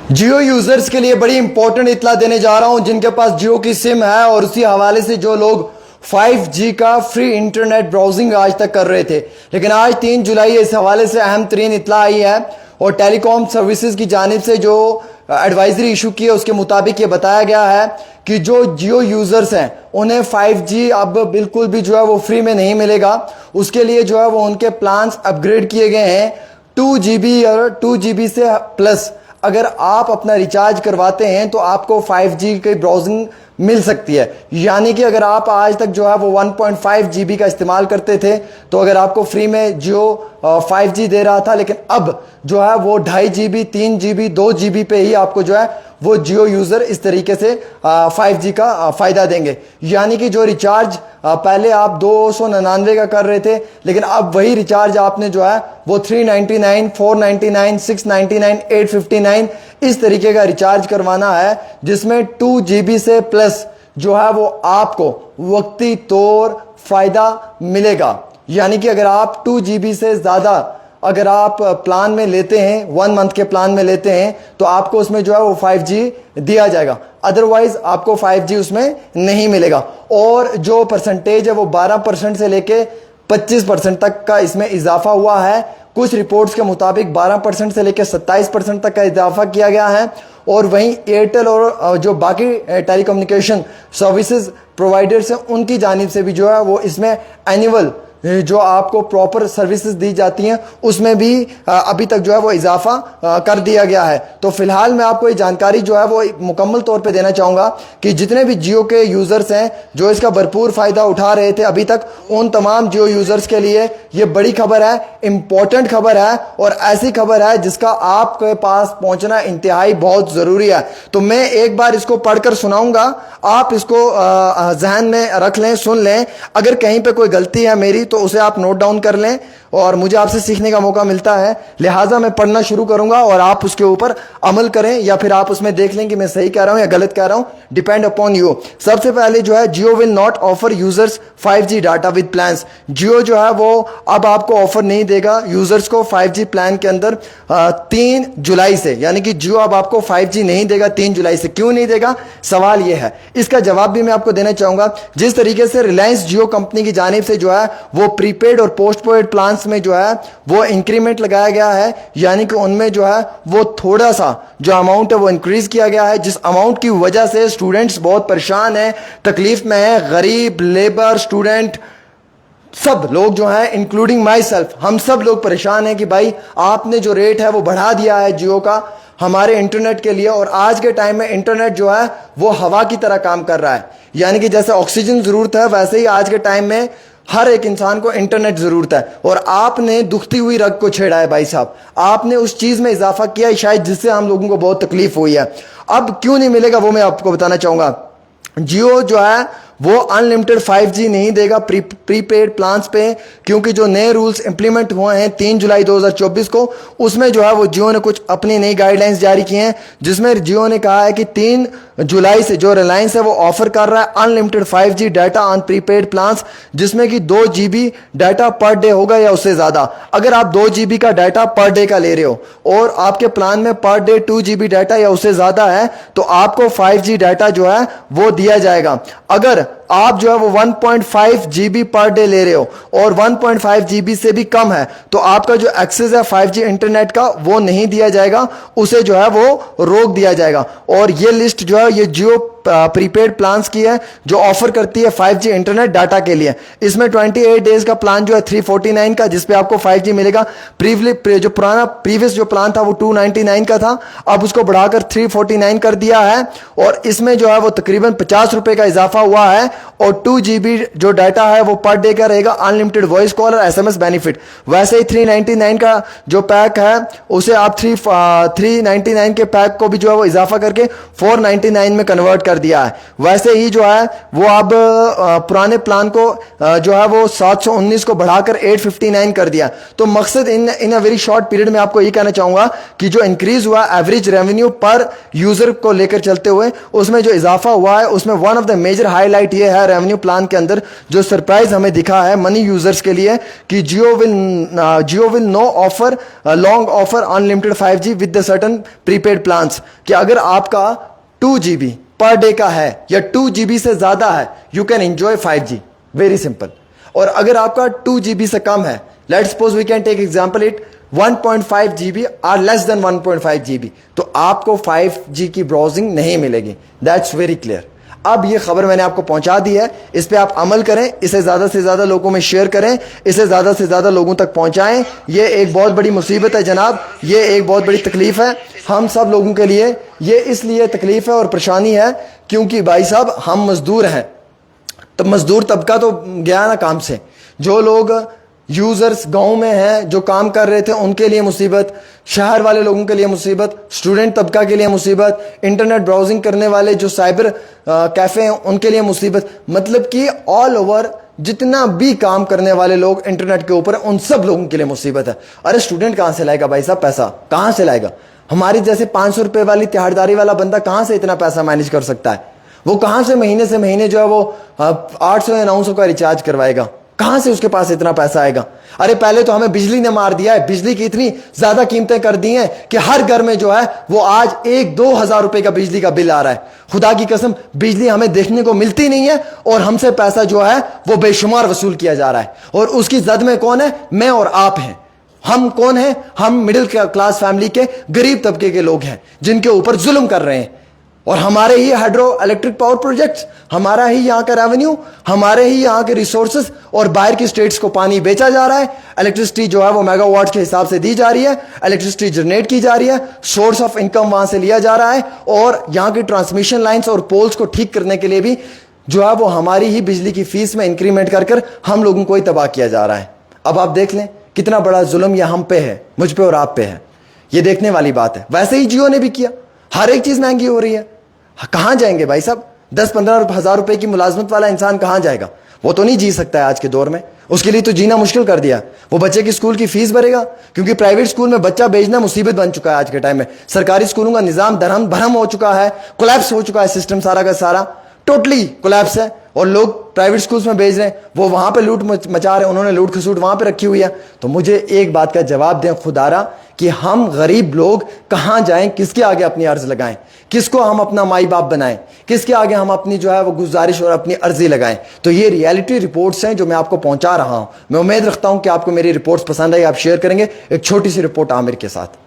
जियो users के लिए बड़ी इंपॉर्टेंट इत्तला देने जा रहा हूं जिनके पास जियो की सिम है और उसी हवाले से जो लोग 5G का फ्री इंटरनेट ब्राउजिंग आज तक कर रहे थे, लेकिन आज 3 जुलाई इस हवाले से अहम तरीन इत्तला आई है और टेलीकॉम सर्विसेज की जानिब से जो एडवाइजरी इशू की है उसके मुताबिक ये बताया गया है कि जो जियो यूजर्स हैं उन्हें 5G अब बिल्कुल भी जो है वो फ्री में नहीं मिलेगा। उसके लिए जो है वो उनके प्लान्स अपग्रेड किए गए हैं 2GB और 2GB से प्लस। अगर आप अपना रिचार्ज करवाते हैं तो आपको 5G की ब्राउजिंग मिल सकती है, यानी कि अगर आप आज तक जो है वो 1.5 GB का इस्तेमाल करते थे तो अगर आपको फ्री में जियो 5G दे रहा था, लेकिन अब जो है वो 2.5 GB 3 GB 2 GB पे ही आपको जो है वो जियो यूजर इस तरीके से 5G का फायदा देंगे। यानी कि जो रिचार्ज पहले आप 299 का कर रहे थे, लेकिन अब वही रिचार्ज आपने जो है वो 399 499 699 859 इस तरीके का रिचार्ज करवाना है, जिसमें 2 GB से प्लस जो है वो आपको वक्ती तौर फायदा मिलेगा। यानी कि अगर आप 2 GB से ज्यादा अगर आप प्लान में लेते हैं, 1 मंथ के प्लान में लेते हैं, तो आपको उसमें जो है वो 5G दिया जाएगा, अदरवाइज आपको 5G उसमें नहीं मिलेगा। और जो परसेंटेज है वो 12% से लेके 25% तक का इसमें इजाफा हुआ है। कुछ रिपोर्ट्स के मुताबिक 12% से लेकर 27% तक का इजाफा किया गया है। और वहीं एयरटेल और जो बाकी टेलीकम्युनिकेशन सर्विसेज प्रोवाइडर्स हैं उनकी जानिब से भी जो है वो इसमें एनुअल जो आपको प्रॉपर सर्विसेज दी जाती हैं उसमें भी अभी तक जो है वो इजाफा कर दिया गया है। तो फिलहाल मैं आपको ये जानकारी जो है वो मुकम्मल तौर पे देना चाहूँगा कि जितने भी जियो के यूज़र्स हैं जो इसका भरपूर फ़ायदा उठा रहे थे अभी तक, उन तमाम जियो यूज़र्स के लिए ये बड़ी खबर है, इम्पॉर्टेंट खबर है और ऐसी खबर है जिसका आपके पास पहुँचना इंतहाई बहुत ज़रूरी है। तो मैं एक बार इसको पढ़कर सुनाऊँगा, आप इसको जहन में रख लें, सुन लें। अगर कहीं पर कोई गलती है मेरी तो उसे आप नोट डाउन कर लें और मुझे आपसे सीखने का मौका मिलता है, लिहाजा मैं पढ़ना शुरू करूंगा और आप उसके ऊपर अमल करें या फिर आप उसमें देख लें कि मैं सही कह रहा हूं या गलत कह रहा हूं, डिपेंड अपॉन यू। सबसे पहले जो है Jio will not offer users 5G data with plans. Jio जो है वो अब आपको ऑफर नहीं देगा यूजर्स को 5G प्लान के अंदर 3 जुलाई से, यानी कि जियो अब आपको 5G नहीं देगा 3 जुलाई से। क्यों नहीं देगा, सवाल यह है, इसका जवाब भी मैं आपको देना चाहूंगा। जिस तरीके से रिलायंस जियो कंपनी की जानिब से जो है वो प्रीपेड और पोस्टपेड प्लान्स में जो है वो इंक्रीमेंट लगाया गया है, यानी कि उनमें जो है वो थोड़ा सा जो अमाउंट है वो इंक्रीज किया गया है, जिस अमाउंट की वजह से स्टूडेंट्स बहुत परेशान हैं, तकलीफ में है। गरीब, लेबर, स्टूडेंट, सब लोग जो हैं इंक्लूडिंग माई सेल्फ, हम सब लोग परेशान हैं कि भाई आपने जो रेट है वो बढ़ा दिया है जियो का हमारे इंटरनेट के लिए। और आज के टाइम में इंटरनेट जो है वो हवा की तरह काम कर रहा है, यानी कि जैसे ऑक्सीजन जरूरत है वैसे ही आज के टाइम में हर एक इंसान को इंटरनेट जरूरत है। और आपने दुखती हुई रग को छेड़ा है भाई साहब, आपने उस चीज में इजाफा किया है शायद जिससे हम लोगों को बहुत तकलीफ हुई है। अब क्यों नहीं मिलेगा वो मैं आपको बताना चाहूंगा। जियो जो है वो अनलिमिटेड 5G नहीं देगा प्रीपेड प्लान्स पे, क्योंकि जो नए रूल्स इंप्लीमेंट हुए हैं 3 जुलाई 2024 को, उसमें जो है वो जियो ने कुछ अपनी नई गाइडलाइंस जारी की हैं, जिसमें जियो ने कहा है कि 3 जुलाई से जो रिलायंस है वो ऑफर कर रहा है unlimited 5G data on prepaid plans, जिसमें कि 2 GB डाटा पर डे होगा या उससे ज्यादा। अगर आप 2 GB का डाटा पर डे का ले रहे हो और आपके प्लान में पर डे 2 GB डाटा या उससे ज्यादा है तो आपको 5G डाटा जो है वो दिया जाएगा। अगर आप जो है वो 1.5 GB पर डे ले रहे हो और 1.5 GB से भी कम है तो आपका जो एक्सेस है 5G इंटरनेट का वो नहीं दिया जाएगा, उसे जो है वो रोक दिया जाएगा। और ये लिस्ट जो है ये जियो प्रीपेड प्लान्स की है जो ऑफर करती है 5G इंटरनेट डाटा के लिए। इसमें 28 डेज का प्लान जो है 349 का, जिसपे आपको 5G मिलेगा। प्रीवियस जो प्लान था वो 299 का था, अब उसको बढ़ाकर 349 कर दिया है और इसमें जो है वो तकरीबन 50 रुपए का इजाफा हुआ है। और 2 GB जो डाटा है वो पर डे का रहेगा, अनलिमिटेड वॉइस कॉल और SMS बेनिफिट। वैसे ही 399 का जो पैक है उसे आप 399 के पैक को भी जो है वो इजाफा करके 499 में कन्वर्ट कर दिया है। वैसे ही जो है वो अब पुराने प्लान को जो है वो 719 को बढ़ाकर 859 कर दिया। तो मकसद इन अ वेरी शॉर्ट पीरियड में आपको ये कहना चाहूंगा कि जो इंक्रीज हुआ एवरेज रेवेन्यू पर यूजर को लेकर चलते हुए उसमें जो इजाफा हुआ है उसमें one of the major highlight ये ये है रेवेन्यू प्लान के अंदर जो सरप्राइज हमें दिखा है मनी यूजर्स के लिए कि Jio will no offer long offer unlimited 5G with the certain prepaid plans, कि अगर आपका 2 GB पर डे का है या 2 GB से ज्यादा है you can enjoy 5G, very simple. और अगर आपका 2 GB से कम है, let's suppose we can take example it 1.5 GB और लेस देन 1.5 GB, तो आपको 5G की ब्राउजिंग नहीं मिलेगी। That's very clear. अब ये खबर मैंने आपको पहुंचा दी है, इस पे आप अमल करें, इसे ज्यादा से ज्यादा लोगों में शेयर करें, इसे ज्यादा से ज्यादा लोगों तक पहुंचाएं। ये एक बहुत बड़ी मुसीबत है जनाब, ये एक बहुत बड़ी तकलीफ है हम सब लोगों के लिए। ये इसलिए तकलीफ है और परेशानी है क्योंकि भाई साहब हम मजदूर हैं, तो मजदूर तबका तो गया ना काम से। जो लोग यूजर्स गांव में हैं जो काम कर रहे थे उनके लिए मुसीबत, शहर वाले लोगों के लिए मुसीबत, स्टूडेंट तबका के लिए मुसीबत, इंटरनेट ब्राउजिंग करने वाले जो साइबर कैफे हैं उनके लिए मुसीबत। मतलब कि ऑल ओवर जितना भी काम करने वाले लोग इंटरनेट के ऊपर उन सब लोगों के लिए मुसीबत है। अरे स्टूडेंट कहां से लाएगा भाई साहब, पैसा कहां से लाएगा? हमारी जैसे 500 रुपए वाली तिहाड़दारी वाला बंदा कहां से इतना पैसा मैनेज कर सकता है? वो कहां से महीने जो है वो 800 या 900 का रिचार्ज करवाएगा? कहां से उसके पास इतना पैसा आएगा? अरे पहले तो हमें बिजली ने मार दिया है, बिजली की इतनी ज्यादा कीमतें कर दी हैं कि हर घर में जो है वो आज 1-2 हजार रुपए का बिजली का बिल आ रहा है। खुदा की कसम बिजली हमें देखने को मिलती नहीं है और हमसे पैसा जो है वो बेशुमार वसूल किया जा रहा है। और उसकी जद में कौन है? मैं और आप हैं। हम कौन हैं? हम मिडिल क्लास फैमिली के गरीब तबके के लोग हैं जिनके ऊपर जुल्म कर रहे हैं। और हमारे ही हाइड्रो इलेक्ट्रिक पावर प्रोजेक्ट्स, हमारा ही यहाँ का रेवेन्यू, हमारे ही यहाँ के रिसोर्सेज और बाहर की स्टेट्स को पानी बेचा जा रहा है। इलेक्ट्रिसिटी जो है वो मेगावाट के हिसाब से दी जा रही है, इलेक्ट्रिसिटी जनरेट की जा रही है, सोर्स ऑफ इनकम वहां से लिया जा रहा है। और यहाँ की ट्रांसमिशन लाइन्स और पोल्स को ठीक करने के लिए भी जो है वो हमारी ही बिजली की फीस में इंक्रीमेंट कर हम लोगों को ही तबाह किया जा रहा है। अब आप देख लें कितना बड़ा जुल्म यह हम पे है, मुझ पे और आप पे है। ये देखने वाली बात है। वैसे ही जियो ने भी किया, हर एक चीज महंगी हो रही है। कहां जाएंगे भाई साहब? 10-15 हजार रुपए की मुलाजमत वाला इंसान कहां जाएगा? वो तो नहीं जी सकता है आज के दौर में, उसके लिए तो जीना मुश्किल कर दिया। वो बच्चे की स्कूल की फीस भरेगा क्योंकि प्राइवेट स्कूल में बच्चा भेजना मुसीबत बन चुका है आज के टाइम में। सरकारी स्कूलों का निजाम दरहम भरम हो चुका है, कोलैप्स हो चुका है, सिस्टम सारा का सारा टोटली कोलैप्स है। और लोग प्राइवेट स्कूल्स में भेज रहे हैं, वो वहां पे लूट मचा रहे हैं, उन्होंने लूट खसूट वहां पे रखी हुई है। तो मुझे एक बात का जवाब दें खुदारा कि हम गरीब लोग कहां जाएं, किसके आगे अपनी अर्ज लगाएं, किसको हम अपना माई बाप बनाएं, किसके आगे हम अपनी जो है वो गुजारिश और अपनी अर्जी लगाएं। तो ये रियलिटी रिपोर्ट्स हैं जो मैं आपको पहुंचा रहा हूं। मैं उम्मीद रखता हूं कि आपको मेरी रिपोर्ट्स पसंद आई, आप शेयर करेंगे। एक छोटी सी रिपोर्ट आमिर के साथ।